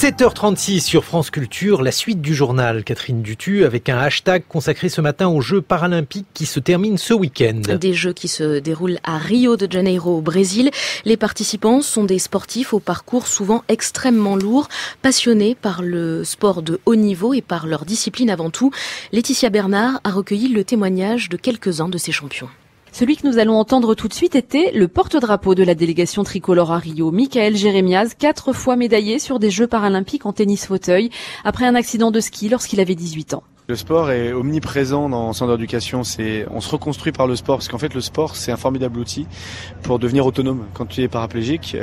7h36 sur France Culture, la suite du journal, Catherine Dutu, avec un hashtag consacré ce matin aux Jeux paralympiques qui se terminent ce week-end. Des Jeux qui se déroulent à Rio de Janeiro, au Brésil. Les participants sont des sportifs au parcours souvent extrêmement lourd, passionnés par le sport de haut niveau et par leur discipline avant tout. Laetitia Bernard a recueilli le témoignage de quelques-uns de ces champions. Celui que nous allons entendre tout de suite était le porte-drapeau de la délégation tricolore à Rio, Michael Jérémiaz, 4 fois médaillé sur des Jeux paralympiques en tennis fauteuil, après un accident de ski lorsqu'il avait 18 ans. Le sport est omniprésent dans Centre d'éducation. On se reconstruit par le sport parce qu'en fait le sport c'est un formidable outil pour devenir autonome. Quand tu es paraplégique,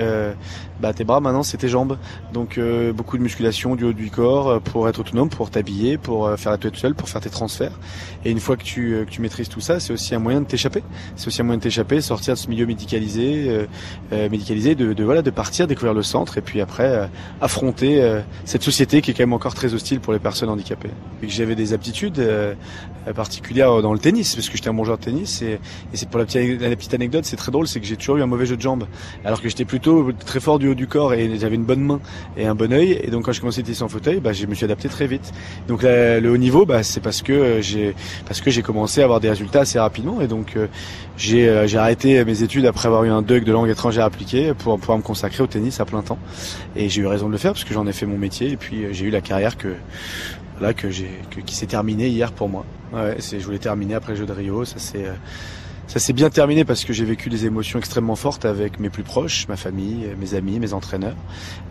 tes bras maintenant c'est tes jambes. Donc beaucoup de musculation du haut du corps pour être autonome, pour t'habiller, pour faire la toilette seule, pour faire tes transferts. Et une fois que tu maîtrises tout ça, c'est aussi un moyen de t'échapper. C'est aussi un moyen de t'échapper, sortir de ce milieu médicalisé, de partir, découvrir le centre et puis après affronter cette société qui est quand même encore très hostile pour les personnes handicapées. Et que j'avais des aptitudes particulières dans le tennis parce que j'étais un bon joueur de tennis et c'est pour la petite anecdote, c'est très drôle, c'est que j'ai toujours eu un mauvais jeu de jambes alors que j'étais plutôt très fort du haut du corps et j'avais une bonne main et un bon œil, et donc quand je commençais à tennis en fauteuil, je me suis adapté très vite. Donc le haut niveau, c'est parce que j'ai commencé à avoir des résultats assez rapidement, et donc j'ai arrêté mes études après avoir eu un DEUG de langue étrangère appliquée pour pouvoir me consacrer au tennis à plein temps, et j'ai eu raison de le faire parce que j'en ai fait mon métier et puis j'ai eu la carrière qui s'est terminée hier pour moi. Je voulais terminer après le Jeu de Rio, ça s'est bien terminé parce que j'ai vécu des émotions extrêmement fortes avec mes plus proches, ma famille, mes amis, mes entraîneurs.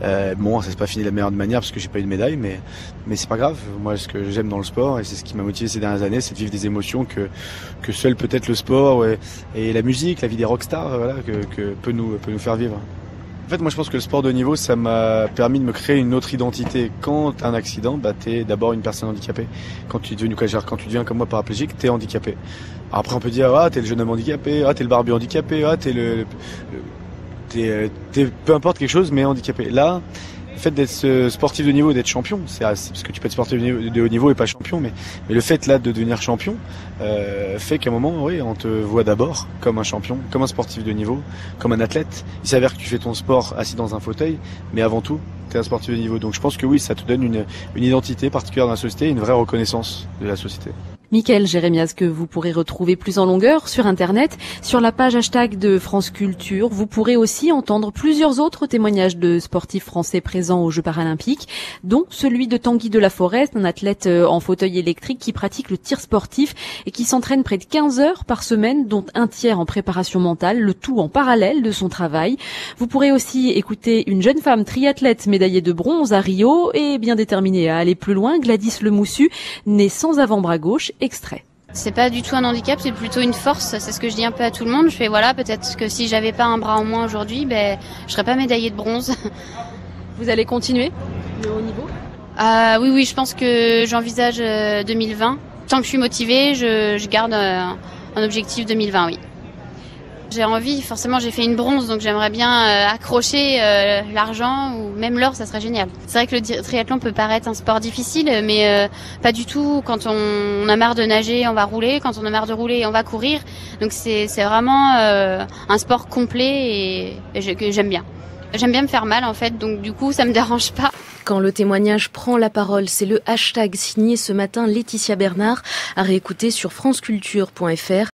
Ça s'est pas fini de la meilleure manière parce que j'ai pas eu de médaille, mais c'est pas grave. Moi, ce que j'aime dans le sport, et c'est ce qui m'a motivé ces dernières années, c'est de vivre des émotions que seul peut-être le sport et la musique, la vie des rockstars, que peut nous faire vivre. En fait, moi, je pense que le sport de haut niveau, ça m'a permis de me créer une autre identité. Quand t'as un accident, t'es d'abord une personne handicapée. Quand tu deviens comme moi paraplégique, t'es handicapé. Alors après, on peut dire, t'es le jeune homme handicapé, t'es le barbu handicapé, t'es peu importe quelque chose, mais handicapé. Là, le fait d'être sportif de niveau, d'être champion, c'est parce que tu peux être sportif de haut niveau et pas champion, mais le fait là de devenir champion fait qu'à un moment, on te voit d'abord comme un champion, comme un sportif de niveau, comme un athlète. Il s'avère que tu fais ton sport assis dans un fauteuil, mais avant tout, tu es un sportif de niveau. Donc je pense que oui, ça te donne une identité particulière dans la société, une vraie reconnaissance de la société. Michael Jérémiaz, que vous pourrez retrouver plus en longueur sur Internet, sur la page hashtag de France Culture. Vous pourrez aussi entendre plusieurs autres témoignages de sportifs français présents aux Jeux paralympiques, dont celui de Tanguy de la Forest, un athlète en fauteuil électrique qui pratique le tir sportif et qui s'entraîne près de 15 heures par semaine, dont un tiers en préparation mentale, le tout en parallèle de son travail. Vous pourrez aussi écouter une jeune femme triathlète médaillée de bronze à Rio et bien déterminée à aller plus loin, Gladys Lemoussu, née sans avant-bras gauche. Extrait. C'est pas du tout un handicap, c'est plutôt une force. C'est ce que je dis un peu à tout le monde. Je fais peut-être que si j'avais pas un bras en moins aujourd'hui, je serais pas médaillée de bronze. Vous allez continuer le haut niveau ? Oui, je pense que j'envisage 2020. Tant que je suis motivée, je garde un objectif 2020, oui. J'ai envie, forcément j'ai fait une bronze, donc j'aimerais bien accrocher l'argent ou même l'or, ça serait génial. C'est vrai que le triathlon peut paraître un sport difficile, mais pas du tout. Quand on a marre de nager, on va rouler. Quand on a marre de rouler, on va courir. Donc c'est vraiment un sport complet et que j'aime bien. J'aime bien me faire mal en fait, donc du coup ça me dérange pas. Quand le témoignage prend la parole, c'est le hashtag signé ce matin Laetitia Bernard à réécouter sur franceculture.fr.